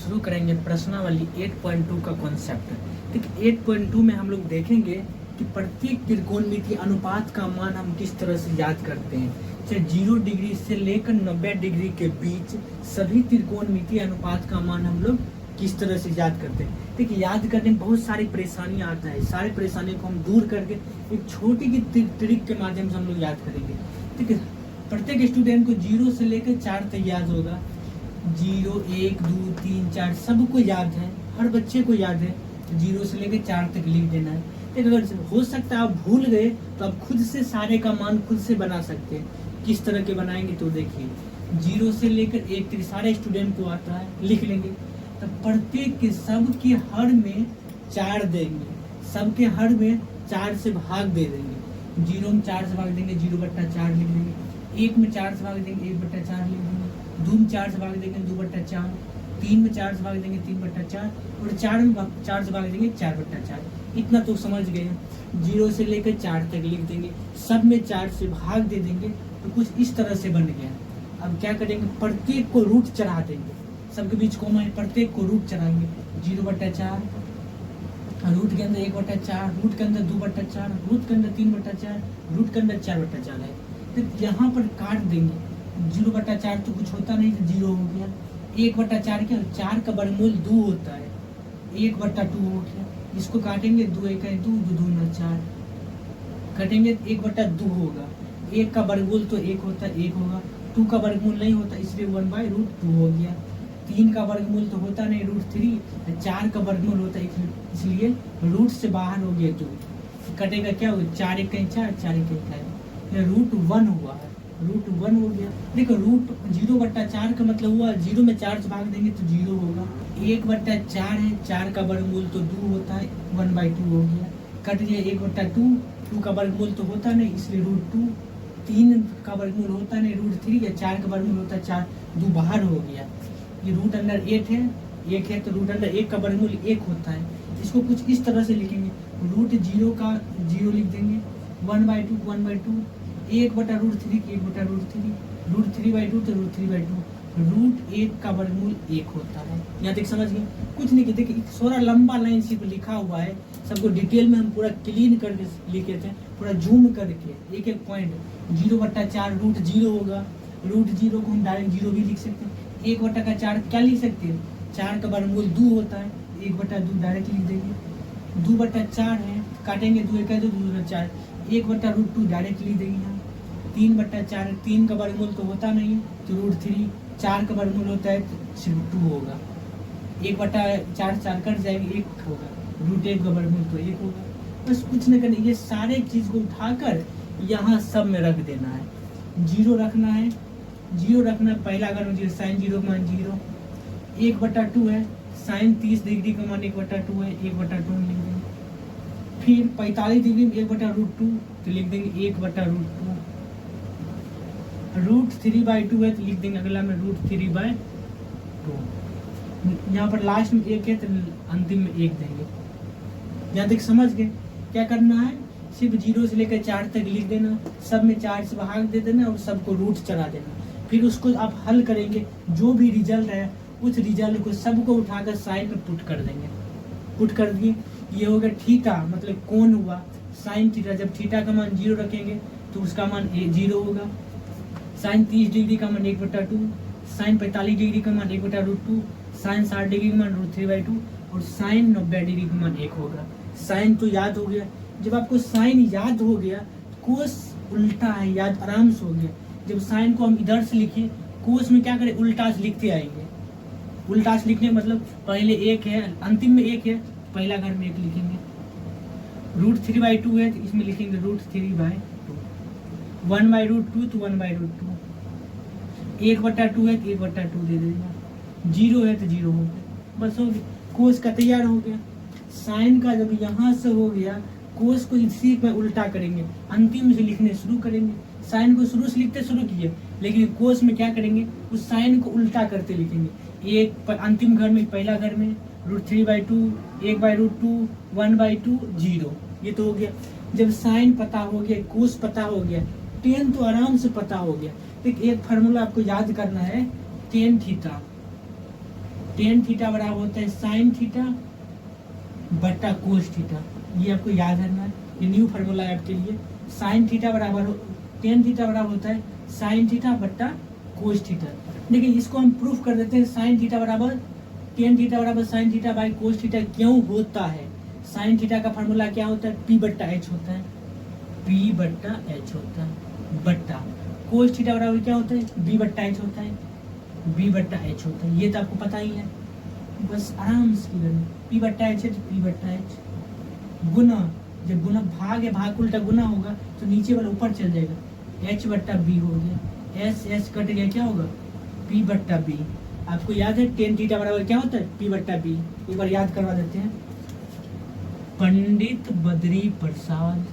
शुरू करेंगे प्रश्नावली 8.2 का कॉन्सेप्ट। ठीक, 8.2 में हम लोग देखेंगे कि प्रत्येक त्रिकोणमितीय अनुपात का मान हम किस तरह से याद करते हैं। चाहे 0 डिग्री से लेकर 90 डिग्री के बीच सभी त्रिकोणमितीय अनुपात का मान हम लोग किस तरह से याद करते हैं। ठीक, याद करने में बहुत सारी परेशानियां आता है। सारी परेशानियों को हम दूर करके एक छोटी की ट्रिक के माध्यम से हम लोग याद करेंगे। ठीक है, प्रत्येक स्टूडेंट को 0 से लेकर 4 तक याद होगा। 0, 1, 2, 3, 4 सबको याद है, हर बच्चे को याद है। 0 से लेकर 4 तक लिख देना है। ठीक, अगर हो सकता है आप भूल गए तो आप खुद से सारे का मान खुद से बना सकते हैं। किस तरह के बनाएंगे तो देखिए, 0 से लेकर 1 तक सारे स्टूडेंट को आता है, लिख लेंगे। तो प्रत्येक के सबके हर में 4 देंगे, सबके हर में 4 से भाग दे देंगे। 0 में 4 से भाग देंगे, 0/4 लिख देंगे। 1 में 4 से भाग देंगे, 1/4 लिख देंगे। 2 में 4 से भाग देंगे, 2/4। 3 में 4 से भाग देंगे, 3/4। और 4 में 4 से भाग देंगे, 4/4। इतना तो समझ गए। 0 से लेकर 4 तक लिख देंगे, सब में 4 से भाग दे देंगे, तो कुछ इस तरह से बन गया। अब क्या करेंगे, प्रत्येक को रूट चढ़ा देंगे, सबके बीच कॉमा है, प्रत्येक को रूट चढ़ाएंगे। 0/4, रूट के अंदर 1/4, रूट के अंदर 2/4, रूट के अंदर 3/4, रूट के अंदर 4/4 है। तो यहाँ पर काट देंगे। 0/4 तो कुछ होता नहीं, तो 0 हो गया। 1/4 क्या, 4 का वर्गमूल 2 होता है, 1/2 हो गया। इसको काटेंगे, 2 1 2, 2 2 4 कटेंगे, 1/2 होगा। 1 का वर्गमूल तो 1 होता है, 1 होगा। 2 का वर्गमूल नहीं होता, इसलिए 1/√2 हो गया। 3 का वर्गमूल तो होता नहीं, √3। 4 का वर्गमूल होता है, इसलिए रूट से बाहर हो गया 2। कटेगा क्या होगा, 4 1 4, 4 1 1, √1 हुआ है, √1 हो गया। देखो, √0/4 का मतलब हुआ 0 में 4 से भाग देंगे तो 0 होगा। 1/4 है, 4 का वर्गमूल तो 2 होता है, 1/2 हो गया। कट गया 1/2। 2 का वर्गमूल तो होता नहीं, इसलिए √2। 3 का वर्गमूल होता नहीं, √3। या 4 का वर्गमूल होता है 4, 2 बाहर हो गया। ये रूट अंडर 8 है, 1 है, तो रूट अंडर 1 का वर्गमूल 1 होता है। इसको कुछ इस तरह से लिखेंगे, √0 का 0 लिख देंगे, 1/2 1/2, 1/√3 1/√3, √3/2 तो √3/2, √1 का वर्गमूल 1 होता है। यहाँ तक समझ गए। कुछ नहीं, देखिए थोड़ा लंबा लाइन सिर्फ लिखा हुआ है, सबको डिटेल में हम पूरा क्लीन करके लिखे थे, पूरा जूम करके एक एक पॉइंट। 0/4 √0 होगा, √0 को हम डायरेक्ट 0 भी लिख सकते हैं। 1/4 क्या लिख सकते हैं, 4 का वर्गमूल 2 होता है, 1/2 डायरेक्ट लिख देंगे। 2/4 है, काटेंगे, 2 1 2, 2 4, 1/√2 डायरेक्ट लिख देंगे यहाँ। 3/4, 3 का वर्गमूल तो होता नहीं, तो √3। 4 का वर्गमूल होता है तो सिर्फ 2 होगा। 1/4 4 कट जाएंगे, 1 होगा। √1 का वर्गमूल तो 1 होगा। बस कुछ नहीं करना, ये सारे चीज को उठाकर यहाँ सब में रख देना है। 0 रखना है, 0 रखना, पहला अगर मुझे साइन 0 का मान 0। 1/2 है, साइन 30 डिग्री का मान 1/2 है, 1/2 लिख देंगे। फिर 45 डिग्री में 1/√2 तो लिख देंगे 1/√2। √3/2 है तो लिख देंगे अगला में √3/2। यहाँ पर लास्ट में 1 है तो अंतिम में 1 देंगे। यहाँ तक समझ गए। क्या करना है, सिर्फ 0 से लेकर 4 तक लिख देना, सब में 4 से भाग दे देना और सबको रूट चढ़ा देना। फिर उसको आप हल करेंगे, जो भी रिजल्ट है उस रिजल्ट को सबको उठाकर साइन में पुट कर देंगे। पुट कर दिए, ये हो गया थीटा, मतलब कोण हुआ साइन थीटा। जब थीटा का मान 0 रखेंगे तो उसका मान 0 होगा। साइन 30 डिग्री का मान 1/2, साइन 45 डिग्री का मान 1/√2, साइन 60 डिग्री का मान √3/2 और साइन 90 डिग्री का मान 1 होगा। साइन तो याद हो गया। जब आपको साइन याद हो गया, कोस उल्टा है याद आराम से हो गया। जब साइन को हम इधर से लिखें, कोस में क्या करें, उल्टा से लिखते आएंगे। उल्टा से लिखने मतलब पहले 1 है, अंतिम में 1 है, पहला घर में 1 लिखेंगे। √3/2 है तो इसमें लिखेंगे √3/2। 1/√2 तो 1/√2। 1/2 है तो 1/2 दे देगा। 0 है तो 0 हो गया, बस हो गया। कोस का तैयार हो गया। साइन का जब यहाँ से हो गया, कोस को इसी में उल्टा करेंगे, अंतिम से लिखने शुरू करेंगे। साइन को शुरू से लिखते शुरू किए, लेकिन कोस में क्या करेंगे, उस साइन को उल्टा करते लिखेंगे। एक अंतिम घर में, पहला घर में √3/2, 1/√2, 1/2, 0। ये तो हो गया। जब साइन पता हो गया, कोस पता हो गया, टेन तो आराम से पता हो गया। एक फार्मूला आपको याद करना है, टेन थीटा। टेन थीटा बराबर होता है साइन थीटा बट्टा कोस थीटा। ये आपको याद रखना है, ये न्यू फार्मूला है आपके लिए। साइन थीटा बराबर टेन थीटा बराबर होता है साइन थीटा बट्टा कोस थीटा। लेकिन इसको हम प्रूफ कर देते हैं, साइन थीटा बराबर टेन थीटा बराबर sine theta by cos theta क्यों होता है। साइन थीटा का फार्मूला क्या होता है, पी बट्टा एच होता है, पी बट्टा एच होता है, बट्टा कोस थीटा बराबर क्या होता है, बी बट्टा एच होता है, बी बट्टा एच होता है। ये तो आपको पता ही है, बस आराम से करना। पी बट्टा एच है तो पी बट्टा एच गुना, जब गुना भाग है, भाग उल्टा गुना होगा तो नीचे वाला ऊपर चल जाएगा, एच बट्टा बी हो गया, एस एस कट गया, क्या होगा पी बट्टा बी। आपको याद है टेन थीटा बराबर क्या होता है, पी बट्टा बी। एक बार याद करवा देते हैं। पंडित बद्री प्रसाद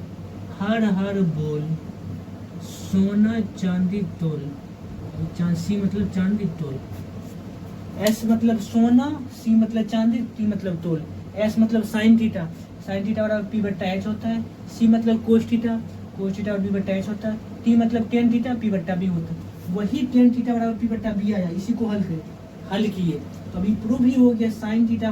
हर हर बोल, सोना चांदी तोल, सी मतलब चांदी तोल, एस मतलब सोना, सी मतलब चांदी, टी मतलब तोल, एस मतलब साइन थीटा, साइन थीटा बराबर पी बट्टा एच होता है, सी मतलब कोस थीटा, कोस थीटा और बी बट्टा एच होता है, टी मतलब टेन थीटा पी बट्टा बी होता है। वही टेन थीटा बराबर पी बट्टा बी आया, इसी को हल किए तो अभी प्रूव ही हो गया, साइन थीटा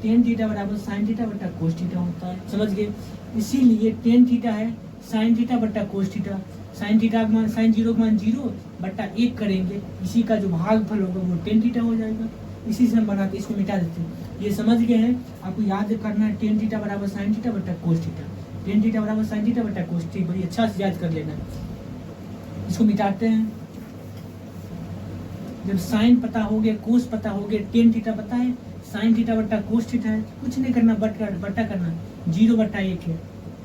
टेन थीटा बराबर साइन थीटा बट्टा कोस थीटा होता है। समझ गए, इसीलिए टेन थीटा है साइन थीटा बट्टा कोस थीटा। साइन थीटा का मान, साइन जीरो का मान जीरो बट्टा एक करेंगे, इसी का जो भागफल होगा वो टेन थीटा हो जाएगा। इसी से हम बनाते, इसको मिटा देते हैं। ये समझ गए हैं, आपको याद करना है टेन थीटा बराबर साइन थीटा बट्टा कोस थीटा, टेन थीटा बराबर साइन थीटा बट्टा कोस थीटा, बड़ी अच्छा से याद कर लेना है। इसको मिटाते हैं। जब साइन पता हो गया, कोस पता हो गया, टेन थीटा पता है, साइन थीटा बट्टा कोस थीटा है, कुछ नहीं करना, बट्टा करना, जीरो बट्टा एक है,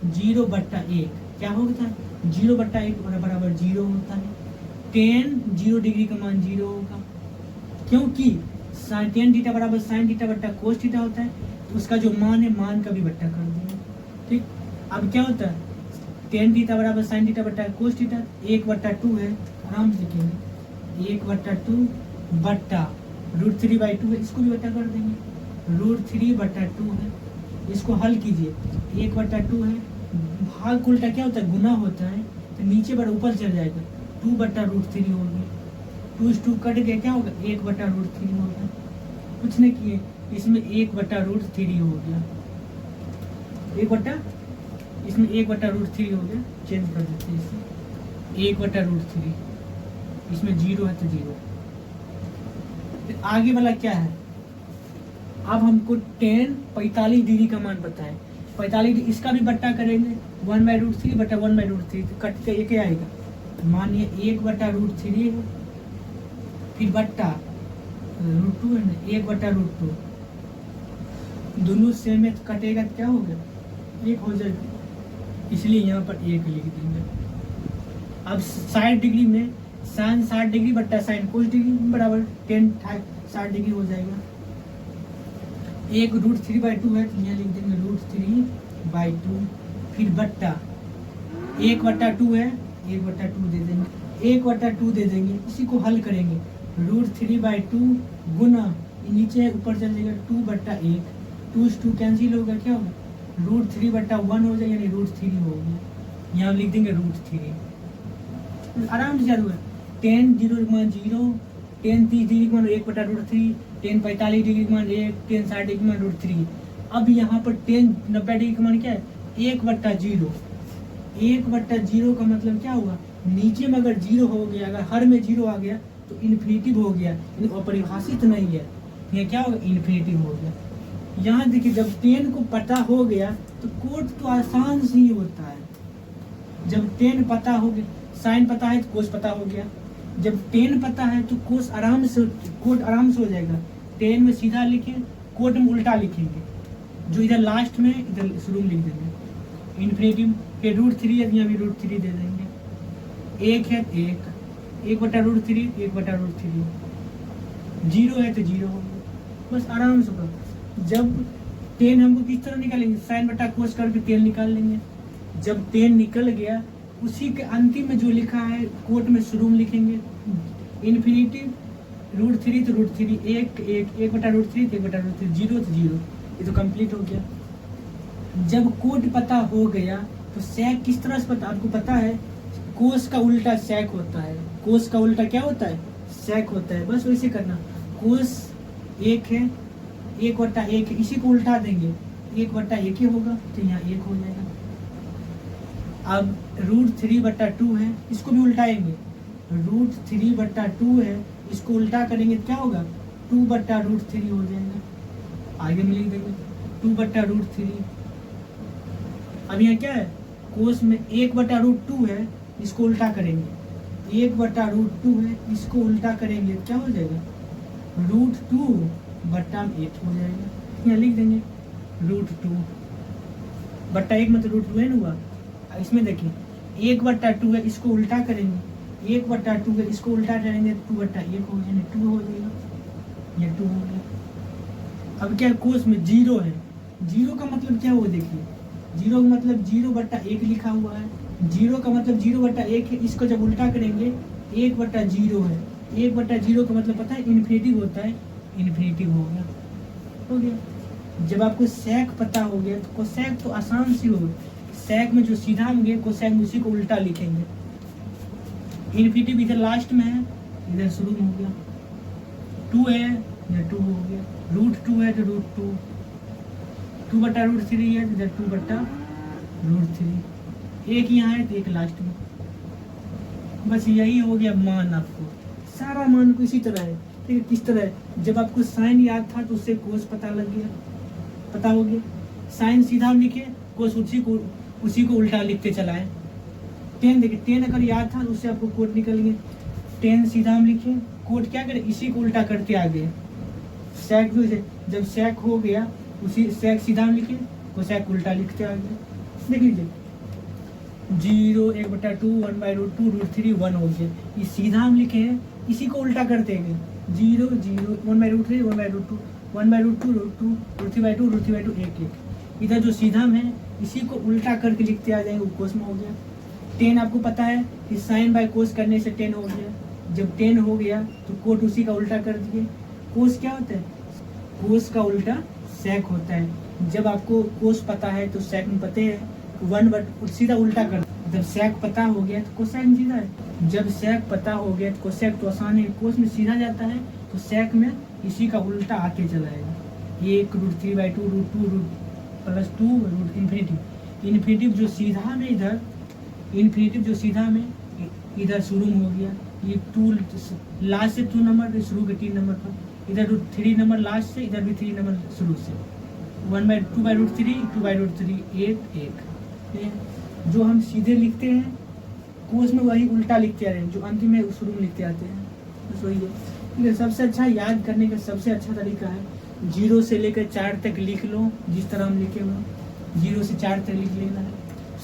जीरो बट्टा एक क्या होता है, जीरो बट्टा एक बराबर जीरो होता है। टेन जीरो डिग्री का मान जीरो होगा, क्योंकि टेन थीटा बराबर साइन थीटा बट्टा कोस थीटा होता है, तो उसका जो मान है, मान का भी बट्टा कर देंगे। ठीक, अब क्या होता है, टेन थीटा बराबर साइन थीटा बट्टा कोस थीटा, एक बट्टा टू है, आराम से लिखेंगे, एक बट्टा टू बट्टा रूट थ्री बाई टू है, इसको भी बट्टा कर देंगे, रूट थ्री बट्टा टू है, इसको हल कीजिए, एक बट्टा टू है, भाग उल्टा क्या होता है, गुना होता है, तो नीचे बड़ा ऊपर चल जाएगा, टू बट्टा रूट थ्री हो गया, टू टू कट गया, क्या होगा, एक बट्टा रूट थ्री हो गया। कुछ नहीं किए, इसमें एक बट्टा रूट थ्री हो गया, एक बट्टा, इसमें एक बट्टा रूट थ्री हो गया, चेंज कर देते हैं इसे, एक बट्टा रूट थ्री, इसमें जीरो है तो जीरो। फिर आगे वाला क्या है, अब हमको टेन 45 डिग्री का मान पता है, 45 डिग्री, इसका भी बट्टा करेंगे, वन बाई रूट थ्री बट्टा वन बाई रूट थ्री, तो कट के एक आएगा, मानिए एक बट्टा रूट थ्री है, फिर बट्टा रूट टू है ना, एक बट्टा रूट टू, दोनों सेम है तो कटेगा तो क्या होगा, एक हो जाएगा, इसलिए यहाँ पर एक लिख देंगे। अब 60 डिग्री में साइन 60 डिग्री बट्टा साइन कोस डिग्री बराबर टेन 60 डिग्री हो जाएगा। एक रूट थ्री बाई टू है तो यहाँ लिख देंगे रूट थ्री बाई टू, फिर बट्टा एक बट्टा टू है, एक बट्टा टू दे देंगे, एक बट्टा टू दे देंगे, इसी को हल करेंगे, रूट थ्री बाई टू गुना नीचे ऊपर चल जाएगा, टू बट्टा एक, टू से टू कैंसिल होगा, क्या होगा, रूट थ्री बट्टा वन हो जाएगा, यानी रूट थ्री हो गया, यहाँ लिख देंगे रूट थ्री। आराम से चालू है, टेन जीरो का मान जीरो, टेन 30 डिग्री का मान एक बटा रूट थ्री, टेन 45 डिग्री का मान एक, टेन 60 डिग्री का मान रूट थ्री। अब यहाँ पर टेन 90 डिग्री का मान क्या है, एक बट्टा जीरो, एक बट्टा जीरो का मतलब क्या होगा, नीचे में अगर जीरो हो गया, अगर हर में जीरो आ गया तो इन्फिनिटिव हो गया, अपरिभाषित नहीं है, ये क्या होगा, इन्फिनिटिव हो गया। यहाँ देखिए जब टेन को पता हो गया तो कोट तो आसान से ही होता है, जब टेन पता हो गया, साइन पता है तो कोस पता हो गया, जब टेन पता है तो कोस आराम से, कोट आराम से हो जाएगा, टेन में सीधा लिखें, कोट में उल्टा लिखेंगे, जो इधर लास्ट में इधर शुरू में लिख देंगे, इन्फिनिटिव, फिर रूट थ्री है यहाँ भी रूट थ्री दे देंगे, एक है एक, एक बटा रूट थ्री, एक बटा रूट थ्री, जीरो है तो जीरो हो गया, बस आराम से करो। जब टेन हमको किस तरह निकालेंगे, साइन बटा कोस करके टेन निकाल लेंगे, जब टेन निकल गया उसी के अंतिम में जो लिखा है कोट में शुरू में लिखेंगे, इन्फिनिटिव, रूट थ्री तो रूट थ्री, एक एक, एक बटा रूट थ्री, एक बटा रूट थ्री, जीरो तो जीरो, ये तो कंप्लीट हो गया। जब कोट पता हो गया तो सैक किस तरह से पता, आपको पता है कोस का उल्टा सैक होता है, कोस का उल्टा क्या होता है, सैक होता है, बस वैसे करना, कोस एक है, 1/1 है, इसी को उल्टा देंगे 1/1 ही होगा, तो यहाँ 1 हो जाएगा। अब √3/2 है, इसको भी उल्टाएंगे, √3/2 है, इसको उल्टा करेंगे तो क्या होगा 2/√3 हो जाएगा। आगे में लिख देंगे 2/√3। अब यहाँ क्या है, कोस में 1/√2 है, इसको उल्टा करेंगे, 1/√2 है, इसको उल्टा करेंगे क्या हो जाएगा √2/1 हो जाएगा। यहाँ लिख देंगे √2/1 मतलब √2 है ना हुआ। इसमें देखिए 1/2 है, इसको उल्टा करेंगे, 1/2 है, इसको उल्टा करेंगे 2/1 हो जाएगा, 2 हो जाएगा, ये 2 हो गया। अब क्या कोस में 0 है, 0 का मतलब क्या हुआ देखिए, 0 का मतलब 0/1 लिखा हुआ है, 0 का मतलब 0/1 है, इसको जब उल्टा करेंगे 1/0 है, 1/0 का मतलब पता है इन्फिनिटिव होता है, इन्फिनिटिव हो गया। जब आपको सेक पता हो गया तो कोसेक तो आसान सी होगी, सेक में जो सीधा होंगे कोसेक में उसी को उल्टा लिखेंगे। इन्फिनिटिव इधर लास्ट में है, इधर शुरू में हो गया, 2 है इधर 2 हो गया, √2 है तो √2, 2/√3 है इधर 2/√3, एक यहाँ है तो एक लास्ट में। बस यही हो गया मान। आपको सारा मान को इसी तरह है, ठीक है। किस तरह है, जब आपको साइन याद था तो उससे कोस पता लग गया, पता हो गया। साइन सीधा हम लिखे, कोस उसी को उल्टा लिखते चलाए। 10 देखिए, 10 अगर याद था तो उससे आपको कोट निकल गया, 10 सीधा हम लिखे, कोट क्या करें इसी को उल्टा करते आ गए। सेक जो जब सेक हो गया उसी सेक सीधा हम लिखे, कोसेक उल्टा लिखते आ गए। देख लीजिए 0 1/2 1/√2 √3 1 हो गया, ये सीधा हम लिखे हैं, इसी को उल्टा करते हैं 0 0 1/√3 1/√2 1/√2 √2 √3/2 1 इधर जो सीधा है इसी को उल्टा करके लिखते आ जाएंगे, कोस में हो गया। 10 आपको पता है कि साइन बाय कोस करने से 10 हो गया, जब 10 हो गया तो कोट उसी का उल्टा कर दिए। कोस क्या होता है, कोस का उल्टा सेक होता है। जब आपको कोस पता है तो सेक में पता है 1 सीधा उल्टा कर, जब सेक पता हो गया तो कोसेक सीधा है, जब सेक पता हो गया तो कोसेक तो आसान है, कोस में सीधा जाता है तो सेक में इसी का उल्टा आके चलाएगा। 1 √3/2 √2 +2 इन्फिनिटिव, इन्फिनिटिव जो सीधा में इधर, इन्फिनिटिव जो सीधा में इधर शुरू में हो गया, ये 2 लास्ट से 2 नंबर शुरू के 3 नंबर पर, इधर 3 नंबर लास्ट से, इधर भी 3 नंबर शुरू से, 1/2/√3 2/√3 1 जो हम सीधे लिखते हैं कोस में वही उल्टा लिखते आ रहे हैं, जो अंतिम में शुरू में लिखते आते हैं, बस वही है। ठीक है, सबसे अच्छा याद करने का सबसे अच्छा तरीका है 0 से लेकर 4 तक लिख लो, जिस तरह हम लिखे हुए 0 से 4 तक लिख लेना है।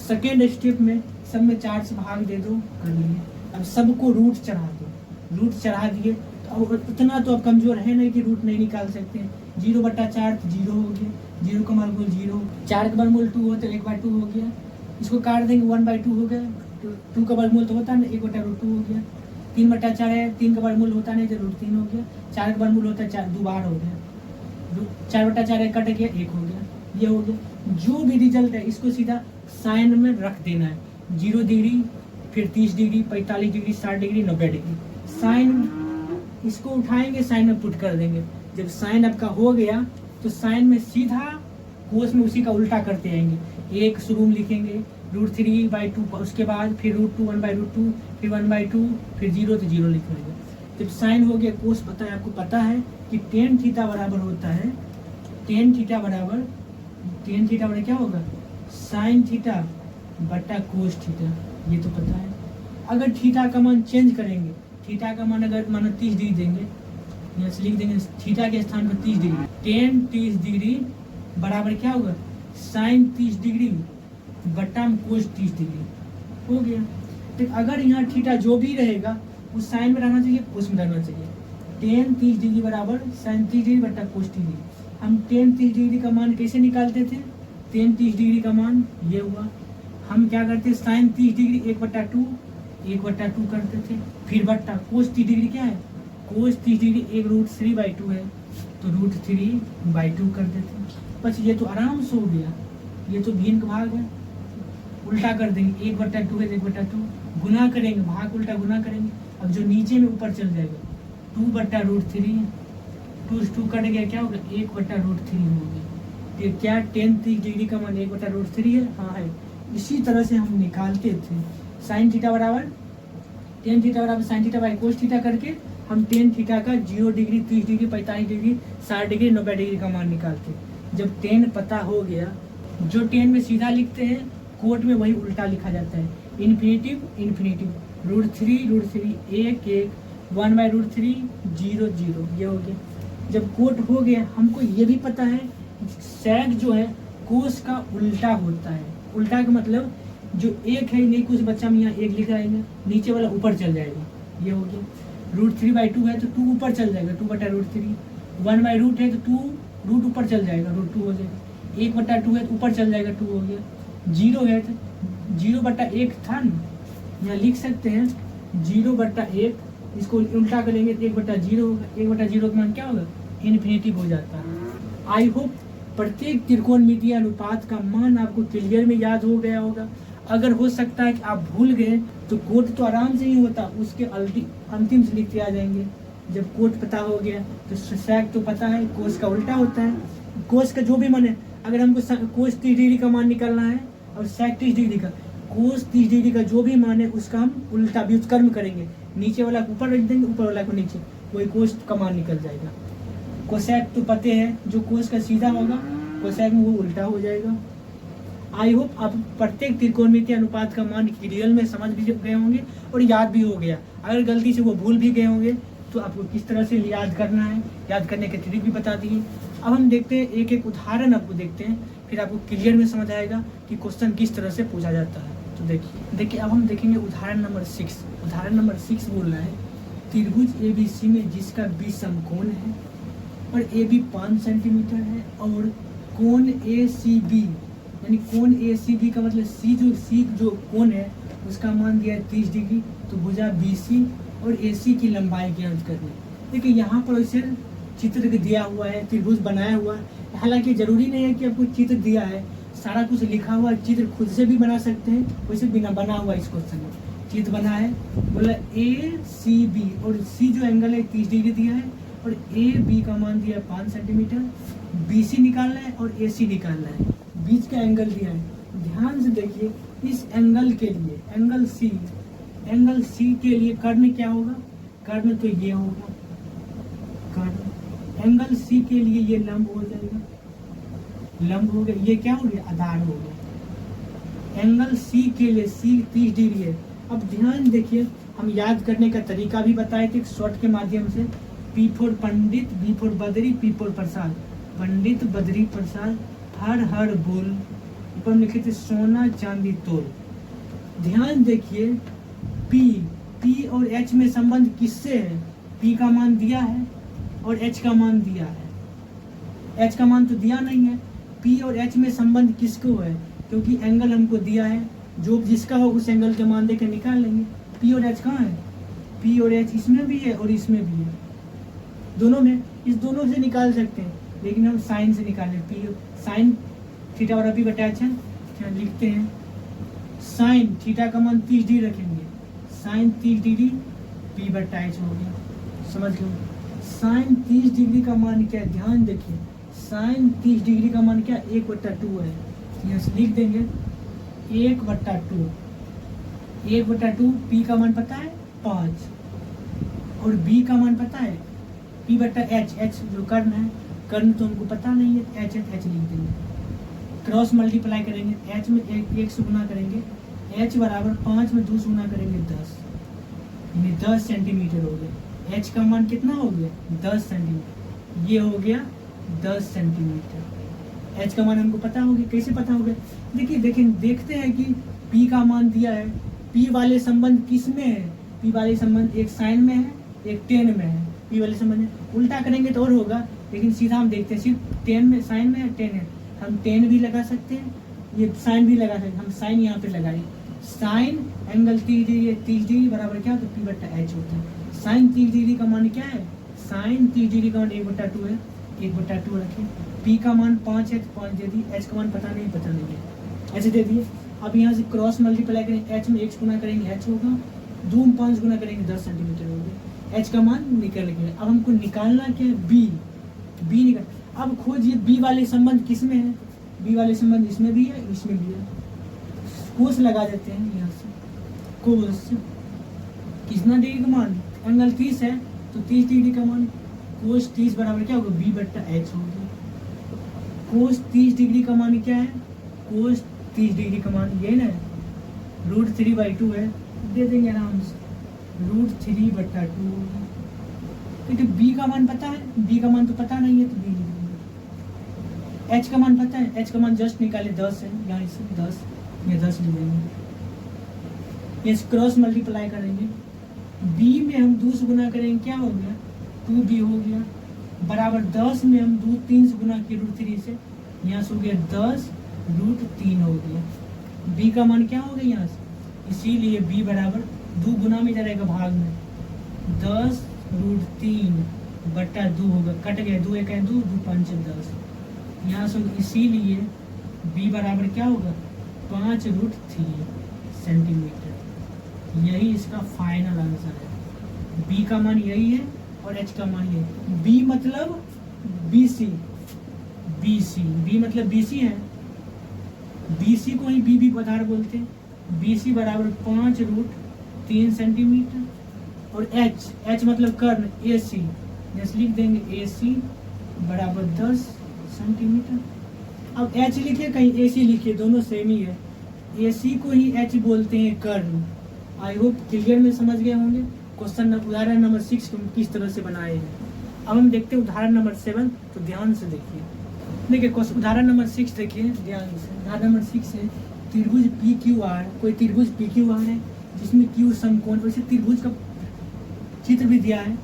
सेकेंड स्टेप में सब में 4 से भाग दे दो, कर लिए। अब सबको रूट चढ़ा दो, रूट चढ़ा दिए तो अब उतना तो अब कमजोर है नहीं कि रूट नहीं निकाल सकते हैं। 0/4 तो 0 हो गया, 0 का वर्गमूल 0, 4 का वर्गमूल 2 हो तो 1/2 हो गया, इसको काट देंगे 1/2 हो गया, 2 का वर्गमूल तो होता है 1/√2 हो गया, 3/4 है, 3 का वर्गमूल होता नहीं तो √3 हो गया, 4 का वर्गमूल होता है 4 2 बार हो गया, 4/4 कट गया 1 हो गया, ये हो गया। जो भी रिजल्ट है इसको सीधा साइन में रख देना है, 0 डिग्री, फिर 30 degree, 45 degree, 60 degree, 90 degree, sine इसको उठाएंगे साइन में पुट कर देंगे। जब साइन आपका हो गया तो साइन में सीधा कोस में उसी का उल्टा करते आएंगे, एक शुरू में लिखेंगे √3/2, उसके बाद फिर √2 1/√2 फिर 1/2 फिर 0 तो 0 लिख लेंगे। जब साइन हो गया कोस पता है, आपको पता है कि tan थीटा बराबर होता है, tan थीटा बराबर क्या होगा साइन थीटा बटा कोस थीटा, ये तो पता है। अगर थीटा का मान चेंज करेंगे, थीटा का मान अगर मानो 30 डिग्री देंगे, यहाँ से लिख देंगे थीटा के स्थान पर 30 डिग्री, tan 30 डिग्री बराबर क्या होगा साइन 30 डिग्री बटा कोस 30 डिग्री हो गया। तो अगर यहाँ थीटा जो भी रहेगा वो साइन में रहना चाहिए, कोस में रहना चाहिए। tan 30 डिग्री बराबर साइन 30 डिग्री बटा कोस 30 डिग्री। हम tan 30 डिग्री का मान कैसे निकालते थे, tan 30 डिग्री का मान ये हुआ, हम क्या करते साइन 30 डिग्री 1/2 करते थे, फिर बट्टा कोस 30 डिग्री क्या है, कोस 30 डिग्री 1 √3/2 है तो √3/2 कर देते हैं। बस ये तो आराम से हो गया, ये तो भिन्न भाग है, उल्टा कर देंगे 1/2 है 1/2, गुना करेंगे भाग उल्टा गुना करेंगे। अब जो नीचे में ऊपर चल जाएगा 2/√3 2 से 2 कट गया, क्या होगा 1/√3 होगी। फिर क्या tan 30 डिग्री का मान 1/√3 है, हाँ है। इसी तरह से हम निकालते थे साइन थीटा बराबर sine theta by cos theta करके हम टेन थीटा का 0 degree 30 degree 45 degree 60 degree 90 degree का मान निकालते। जब टेन पता हो गया, जो टेन में सीधा लिखते हैं कोट में वही उल्टा लिखा जाता है, इन्फिनेटिव √3 1 1/√3 0 0, ये हो गया। जब कोट हो गया, हमको ये भी पता है sec जो है कोस का उल्टा होता है। उल्टा का मतलब जो एक है, नहीं कुछ बच्चा में यहाँ एक लिख आएगा, नीचे वाला ऊपर चल जाएगा, ये हो गया। √3/2 है तो 2 ऊपर चल जाएगा, 2/√3। 1/√2 है तो 2 रूट ऊपर चल जाएगा, √2 हो जाएगा। 1/2 है तो ऊपर चल जाएगा, 2 हो गया। 0 है तो 0/1 था न, यहाँ लिख सकते हैं 0/1, इसको उल्टा करेंगे तो 1/0 होगा। 1/0 का मान क्या होगा, इन्फिनेटिव हो जाता है। आई होप प्रत्येक त्रिकोणमितीय अनुपात का मान आपको क्लियर में याद हो गया होगा। अगर हो सकता है कि आप भूल गए तो कोट तो आराम से ही होता, उसके अंतिम से लिखते आ जाएंगे। जब कोट पता हो गया तो sec तो पता है, कोस का उल्टा होता है। कोस का जो भी मान है, अगर हमको कोस 30 डिग्री का मान निकालना है और sec 30 डिग्री का, कोस 30 डिग्री का जो भी मान है उसका हम उल्टा व्युत्क्रम करेंगे, नीचे वाला को ऊपर रख देंगे, ऊपर वाला को नीचे, वही कोस का मान निकल जाएगा। कोसेक तो पते हैं, जो कोस का सीधा होगा कोसेक में वो उल्टा हो जाएगा। आई होप आप प्रत्येक त्रिकोणमितीय अनुपात का मान रियल में समझ भी गए होंगे और याद भी हो गया। अगर गलती से वो भूल भी गए होंगे तो आपको किस तरह से याद करना है, याद करने के ट्रिक भी बता दिए। अब हम देखते हैं एक एक उदाहरण आपको देखते हैं, फिर आपको क्लियर में समझ आएगा कि क्वेश्चन किस तरह से पूछा जाता है। तो देखिए अब हम देखेंगे उदाहरण नंबर 6। उदाहरण नंबर 6 बोल रहा है त्रिभुज ABC में जिसका B समकोण है और AB 5 सेंटीमीटर है और कोण ACB, यानी कोण ACB का मतलब C जो कोण है उसका मान दिया है 30 डिग्री, तो भुजा BC और AC की लंबाई ज्ञात करनी। देखिए यहाँ पर वैसे चित्र दिया हुआ है, त्रिभुज बनाया हुआ है। हालांकि जरूरी नहीं है कि आपको चित्र दिया है, सारा कुछ लिखा हुआ, चित्र खुद से भी बना सकते हैं, वैसे बिना बना हुआ इस क्वेश्चन में चित्र बना है। बोला ACB और C जो एंगल है 30 डिग्री दिया है और AB का मान दिया है 5 सेंटीमीटर, BC निकालना है और AC निकालना है, बीच का एंगल दिया है। ध्यान से देखिए इस एंगल के लिए एंगल C के लिए कर्ण क्या होगा, कर्ण तो ये होगा, कर्ण एंगल C के लिए ये लंब हो जाएगा, लंब हो गया, ये क्या हो गया, आधार हो गया। एंगल C के लिए C 30 डिग्री है। अब ध्यान देखिए हम याद करने का तरीका भी बताए थे शॉर्ट के माध्यम से। P for Pandit, B for Badri, P for Prasad, Pandit Badri Prasad हर बोल, ऊपर लिखे थे सोना चांदी तोल। ध्यान देखिए P और H में संबंध किससे है, P का मान दिया है और H का मान दिया है। H का मान तो दिया नहीं है, P और H में संबंध किसको है, क्योंकि एंगल हमको दिया है, जो जिसका हो उस एंगल के मान देकर निकाल लेंगे। P और H कहाँ है, P और H इसमें भी है और इसमें भी है, दोनों में, इस दोनों से निकाल सकते हैं, लेकिन हम साइन से निकालें। P साइन थीटा और P बटा H है, लिखते हैं साइन थीटा का मान 30 डिग्री रखेंगे, साइन 30 डिग्री P बटा H हो गया, समझ लो। साइन 30 डिग्री का मान क्या है, ध्यान देखिए साइन 30 डिग्री का मान क्या 1/2 है, यहाँ से लिख देंगे 1/2। 1/2 P का मान पता है 5 और B का मान पता है P बटा H, H जो कर्ण है, कर्ण तो हमको पता नहीं है, H लिख देंगे। क्रॉस मल्टीप्लाई करेंगे, H में 1 से गुना करेंगे, H बराबर 5 में 2 से गुना करेंगे 10, यानी 10 सेंटीमीटर हो गया। H का मान कितना हो गया 10 सेंटीमीटर, ये हो गया 10 सेंटीमीटर। H का मान हमको पता हो गया, कैसे पता हो गया, देखते हैं कि P का मान दिया है, P वाले संबंध किस में है, P वाले संबंध एक साइन में है एक टेन में है, P वाले संबंध उल्टा करेंगे तो और होगा, लेकिन सीधा हम देखते हैं सिर्फ टेन में, साइन में है टेन है, हम टेन भी लगा सकते हैं, ये साइन भी लगा सकते हैं, हम साइन यहाँ पे लगाए, साइन एंगल 30 डिग्री बराबर क्या होता है P बटा H होता है। साइन 30 डिग्री का मान क्या है, साइन 30 डिग्री का मान 1/2 है, 1/2 रखें। P का मान 5 है तो 5 दे दी, H का मान पता नहीं है, ऐसे दे दिए। अब यहाँ से क्रॉस मल्टीप्लाई करेंगे, H में 1 गुना करेंगे H होगा, 2 में 5 गुना करेंगे 10 सेंटीमीटर होगा, H का मान निकल गया। अब हमको निकालना क्या है B, बी निकाल। अब खोजिए बी वाले संबंध किस में है, बी वाले संबंध इसमें भी है इसमें भी है। कोस लगा देते हैं यहाँ से, कोस कितना डिग्री का मान, एंगल 30 है तो 30 डिग्री का मान, कोस 30 बराबर क्या होगा बी बट्टा एच हो गया। कोस 30 डिग्री का मान क्या है, कोस 30 डिग्री का मान ये ना √3/2 है, दे देंगे आराम से √3/2 होगा। क्योंकि बी का मान पता है, बी का मान तो पता नहीं है तो बी लिख देंगे। एच का मान पता है, एच का मान जस्ट निकाले 10 है, यहाँ से 10 या 10 लिख देंगे। इस क्रॉस मल्टीप्लाई करेंगे, बी में हम 2 से गुना करेंगे क्या हो गया 2b हो गया, बराबर 10 में हम 3 से गुना किए √3 से, यहाँ से हो गया 10 √3 हो गया। b का मान क्या हो गया यहाँ से, इसीलिए b बराबर 2 गुना में जाएगा भाग में 10 √3/2 होगा, कट गया 2 1 2 2 5 10, यहाँ से इसीलिए b बराबर क्या होगा 5√3 सेंटीमीटर। यही इसका फाइनल आंसर है, b का मान यही है और h का मान यही। b मतलब BC, BC b मतलब BC है, BC को ही b भी पधार बोलते हैं। BC बराबर 5√3 सेंटीमीटर और h मतलब कर्ण AC, जैसे लिख देंगे AC बराबर 10 सेंटीमीटर। अब h लिखे कहीं AC लिखे, दोनों सेम ही है, AC को ही h बोलते हैं कर्ण। आई होप क्लियर में समझ गए होंगे। क्वेश्चन उदाहरण नंबर 6 किस तरह से बनाए हैं। अब हम देखते हैं उदाहरण नंबर 7, तो ध्यान से देखिए। देखिए उदाहरण नंबर 6 देखिए ध्यान से। उदाहरण नंबर 6 है त्रिभुज PQR, कोई त्रिभुज PQR है जिसमें Q समकोण, वैसे त्रिभुज का चित्र भी दिया है,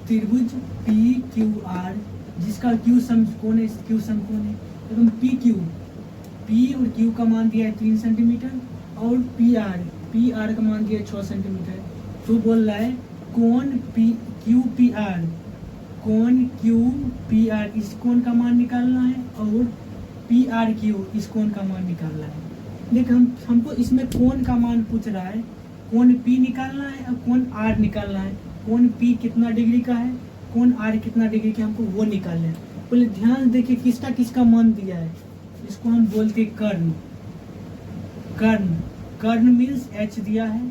त्रिभुज PQR जिसका Q समकोण है, Q समकोण है, एकदम P और Q का मान दिया है 3 सेंटीमीटर और PR का मान दिया है 6 सेंटीमीटर। तो बोल रहा है कोण QPR इस कोण का मान निकालना है और PRQ इस कोण का मान निकालना है। देखिए हमको इसमें कोण का मान पूछ रहा है, कोण P निकालना है और कोण R निकालना है। कोण P कितना डिग्री का है, कोण R कितना डिग्री का, हमको वो निकालना है। बोले ध्यान देखिए किसका मान दिया है, इसको हम बोलते हैं कर्ण मीन्स H दिया है,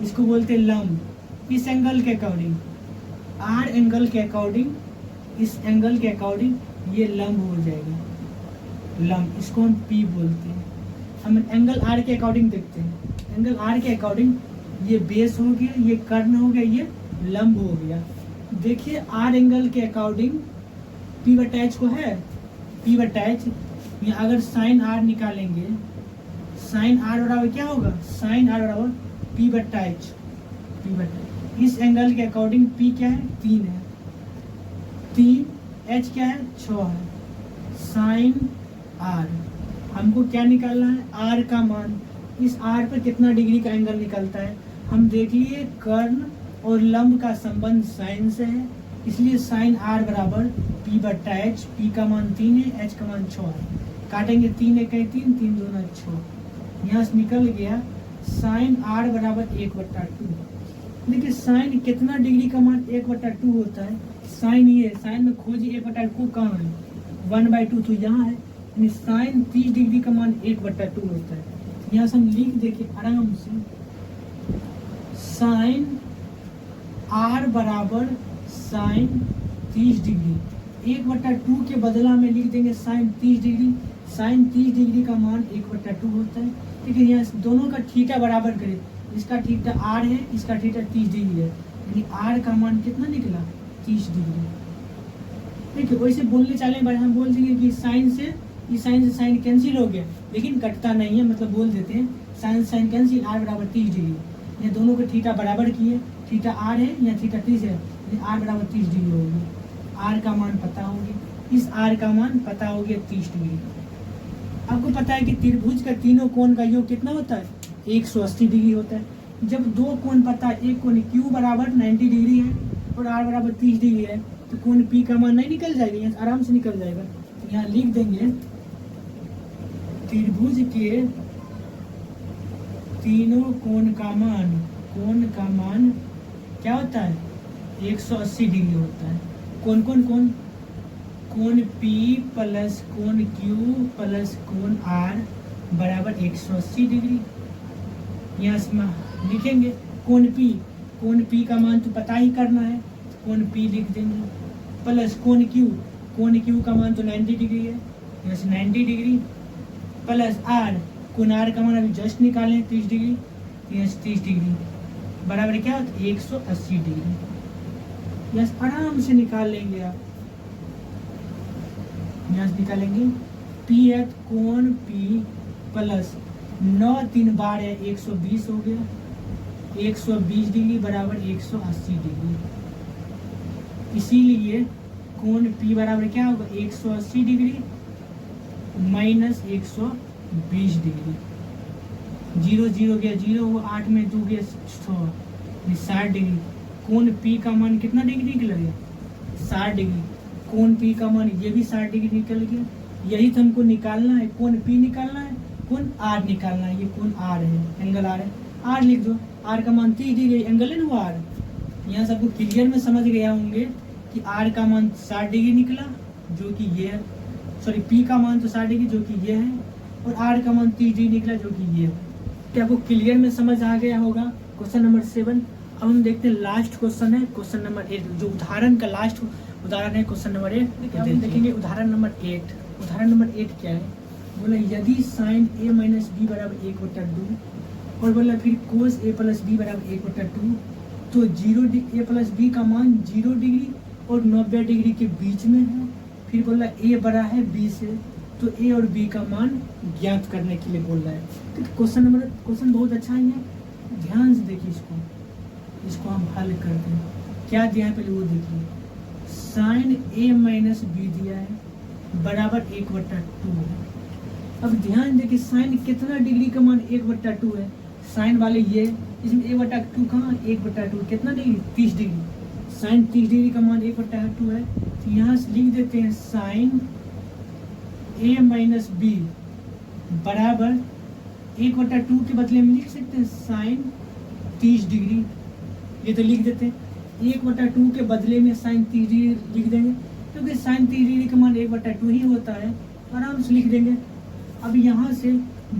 इसको बोलते हैं लंब। इस एंगल के अकॉर्डिंग R एंगल के अकॉर्डिंग, इस एंगल के अकॉर्डिंग ये लंब हो जाएगा, लंब, इसको हम P बोलते हैं। हम एंगल R के अकॉर्डिंग देखते हैं, एंगल R के अकॉर्डिंग ये बेस हो गया, ये कर्ण हो गया, ये लंब हो गया। देखिए R एंगल के अकॉर्डिंग P/H को है, P/H या अगर साइन R निकालेंगे, साइन R बराबर क्या होगा, साइन R बराबर P/H। इस एंगल के अकॉर्डिंग P क्या है 3 है, 3, H क्या है 6 है, साइन R हमको क्या निकालना है R का मान। इस R पर कितना डिग्री का एंगल निकलता है, हम देख लिए कर्ण और लंब का संबंध साइन से है, इसलिए साइन R बराबर P/H। P का मान 3 है, H का मान 6 है, काटेंगे 3 1 3 3 2 6, यहाँ से निकल गया साइन R बराबर 1/2। देखिए साइन कितना डिग्री का मान 1/2 होता है, साइन ये साइन में खोजिए 1/2 कहाँ है 1/2 तो यहाँ है, यानी साइन 30 डिग्री का मान 1/2 होता है। यहाँ से हम लिख देखिए आराम से, साइन R बराबर साइन 30 डिग्री, 1/2 के बदला में लिख देंगे साइन 30 डिग्री। साइन 30 डिग्री का मान 1/2 होता है। ठीक है, यहाँ दोनों का थीटा बराबर करें, इसका थीटा R है, इसका थीटा 30 डिग्री है, यानी R का मान कितना निकला 30 डिग्री। देखिए वैसे बोलने चले हम बोल देंगे कि साइन से साइन कैंसिल हो गया, लेकिन कटता नहीं है, मतलब बोल देते हैं साइन कैंसिल, R बराबर 30 डिग्री। ये दोनों को थीटा बराबर किए, थीटा R है या थीटा 30 है, R बराबर 30 डिग्री होगी। R का मान पता होगी, इस R का मान पता हो गया 30 डिग्री। आपको पता है कि त्रिभुज का तीनों कोण का योग कितना होता है 180 डिग्री होता है। जब दो कोण पता है, एक कोण Q बराबर 90 डिग्री है और R बराबर 30 डिग्री है, तो कोण P का मान नहीं निकल जाएगा, यहाँ आराम से निकल जाएगा। तो यहाँ लिख देंगे त्रिभुज के तीनों कोण का मान क्या होता है 180 डिग्री होता है। कौन कौन कोण P प्लस कोण Q प्लस कोण R बराबर 180 डिग्री। यहाँ से लिखेंगे कोण P का मान तो पता ही करना है, कोण P लिख देंगे प्लस कोण Q का मान तो 90 डिग्री है, यहाँ से 90 डिग्री प्लस R, कोण R का मान अभी जस्ट निकालें 30 डिग्री, यहाँ से 30 डिग्री बराबर क्या होता है 180 डिग्री। यस आराम से निकाल लेंगे आप, यहाँ से निकालेंगे P है कोण P प्लस 9 3 बार है 120 हो गया, 120 डिग्री बराबर 180 डिग्री। इसीलिए कोण P बराबर क्या होगा 180 डिग्री माइनस 120 डिग्री। 0 0 गया 0, वो 8 में 2 गया 6, 60 डिग्री। कोण P का मान कितना डिग्री निकल गया 60 डिग्री। कोण P का मान ये भी 60 डिग्री निकल गया। यही तो हमको निकालना है, कोण P निकालना है, कोण R निकालना है। ये कोण R है, एंगल R है, R लिख दो। R का मान 30 डिग्री एंगल है ना वो R। यहाँ सबको क्लियर में समझ गया होंगे कि R का मान 60 डिग्री निकला जो कि ये है, सॉरी P का मान तो 60 डिग्री जो कि ये है, और R का मान 30 डिग्री निकला जो कि ये है। क्या आपको क्लियर में समझ आ गया होगा क्वेश्चन नंबर 7। अब हम देखते हैं लास्ट क्वेश्चन है क्वेश्चन नंबर 8, जो उदाहरण का लास्ट उदाहरण है क्वेश्चन नंबर 8। अब हम देखेंगे उदाहरण नंबर 8। उदाहरण नंबर 8 क्या है, बोला यदि साइन a माइनस बी बराबर 1/2 और बोला फिर कोस a प्लस बी बराबर 1/2, तो a प्लस बी का मान 0 डिग्री और 90 डिग्री के बीच में है। फिर बोला a बड़ा है b से, तो a और b का मान ज्ञात करने के लिए बोल रहा है। तो क्वेश्चन बहुत अच्छा ही है, ध्यान से देखिए इसको हम हल करते हैं। क्या दिया है पहले वो देखिए, साइन a माइनस बी दिया है बराबर 1/2 है। अब ध्यान देखिए साइन कितना डिग्री का मान 1/2 है, साइन वाले ये, इसमें 1/2 कहाँ 1/2 कितना डिग्री 30 डिग्री, साइन 30 डिग्री का मान 1/2 है। तो यहाँ से लिख देते हैं साइन a माइनस बी बराबर 1/2 के बदले में लिख सकते हैं साइन 30 डिग्री, ये तो लिख देते हैं। 1/2 के बदले में साइन 30 डिग्री लिख देंगे, क्योंकि साइन 30 डिग्री का मान 1/2 ही होता है, आराम से लिख देंगे। अब यहाँ से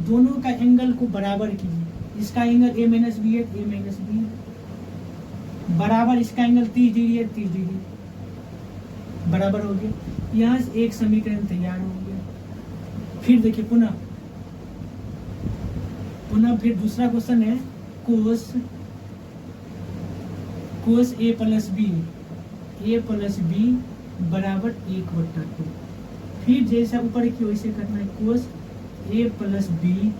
दोनों का एंगल को बराबर कीजिए, इसका एंगल a माइनस बी है, a माइनस बी बराबर इसका एंगल 30 डिग्री है, 30 डिग्री बराबर हो गया। यहाँ से एक समीकरण तैयार हो गया। फिर देखिए पुनः फिर दूसरा क्वेश्चन है कोस a प्लस बी बराबर 1/2। फिर जैसा ऊपर की वैसे करना है, कोस a प्लस बी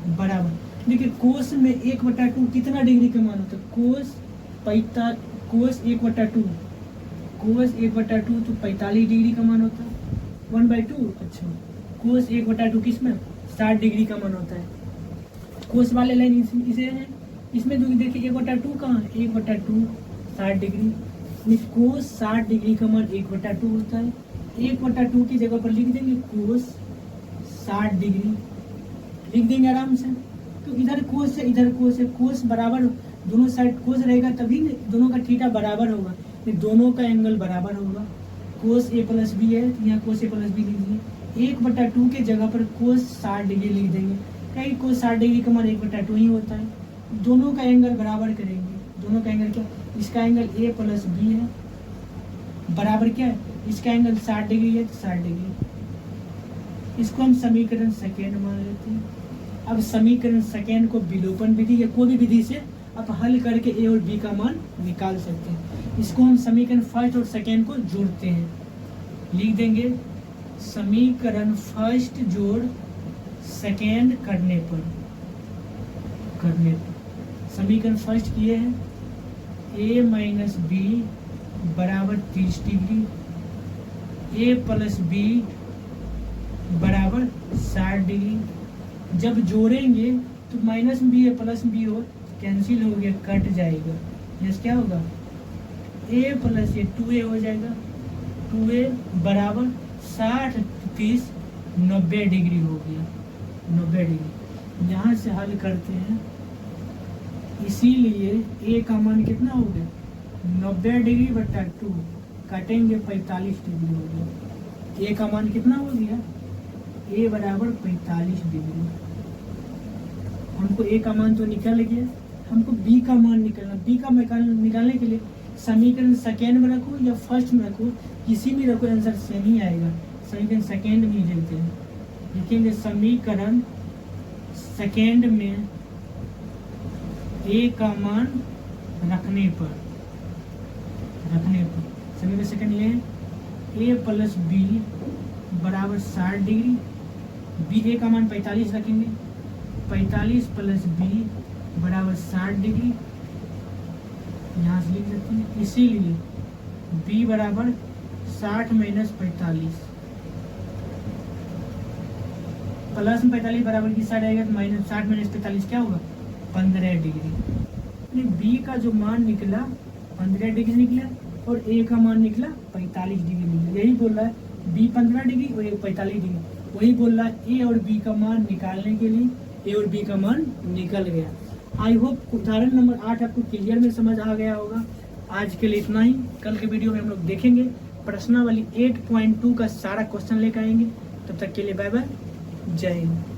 बराबर, देखिए कोस में 1/2 कितना डिग्री का मान होता है, कोस 1/2 तो 45 डिग्री का मान होता है 1/2। अच्छा, कोस 1/2 किस में 60 डिग्री का मान होता है। कोस वाले लाइन इसे है, इसमें देखिए 1/2 कहाँ है, 1/2 60 डिग्री, कोस 60 डिग्री का मान 1/2 होता है। 1/2 की जगह पर लिख देंगे कोस 60 डिग्री, लिख देंगे आराम से। तो इधर कोस है इधर कोस है, कोस बराबर दोनों साइड कोस रहेगा तभी दोनों का थीटा बराबर होगा, दोनों का एंगल बराबर होगा। कोस a प्लस बी है, तो यहाँ कोस a प्लस बी लिख देंगे। 1/2 के जगह पर कोस 60 डिग्री लिख देंगे, क्या कोस 60 डिग्री का मान 1/2 ही होता है। दोनों का एंगल बराबर करेंगे, दोनों का एंगल क्या, इसका एंगल a प्लस बी है बराबर क्या है, इसका एंगल 60 डिग्री है, 60 डिग्री। इसको हम समीकरण सेकेंड मान लेते हैं। अब समीकरण सेकेंड को विलोपन विधि या कोई भी विधि से आप हल करके a और b का मान निकाल सकते हैं। इसको हम समीकरण फर्स्ट और सेकेंड को जोड़ते हैं, लिख देंगे समीकरण फर्स्ट जोड़ सेकेंड करने पर समीकरण फर्स्ट किए हैं a माइनस बी बराबर 30 डिग्री, a प्लस बी बराबर 60 डिग्री। जब जोड़ेंगे तो माइनस बी है प्लस बी हो कैंसिल हो गया, कट जाएगा। यस क्या होगा a प्लस ये 2a हो जाएगा, 2a बराबर 60 30 90 डिग्री हो गया, 90 डिग्री। यहाँ से हल करते हैं, इसीलिए a का मान कितना हो गया 90 डिग्री बटा 2, काटेंगे 45 डिग्री हो गया। ए का मान कितना हो गया, ए बराबर 45 डिग्री। हमको ए का मान तो निकल गया, हमको बी का मान निकलना। बी का निकालने के लिए समीकरण सेकेंड में रखो या फर्स्ट में रखो, किसी भी रखो, आंसर सेम ही आएगा। समीकरण सेकेंड में ही देखते हैं, लिखेंगे समीकरण सेकेंड में ए का मान रखने पर समीकरण सेकेंड ये ए प्लस बी बराबर 60 डिग्री। बी ए का मान 45 रखेंगे, 45 प्लस बी बराबर 60 डिग्री, यहाँ से लिख सकते हैं। इसीलिए b बराबर 60 माइनस 45, प्लस में 45 बराबर की 60 आएगा, तो माइनस 60 माइनस 45 क्या होगा, 15 डिग्री। b का जो मान निकला 15 डिग्री निकला और a का मान निकला 45 डिग्री निकला। यही बोल रहा है b 15 डिग्री और a 45 डिग्री। वही बोल रहा है a और b का मान निकालने के लिए a और b का मान निकल गया। आई होप उदाहरण नंबर 8 आपको क्लियर में समझ आ गया होगा। आज के लिए इतना ही। कल के वीडियो में हम लोग देखेंगे प्रश्नावली 8.2 का सारा क्वेश्चन लेकर आएंगे। तब तक के लिए बाय बाय, जय हिंद।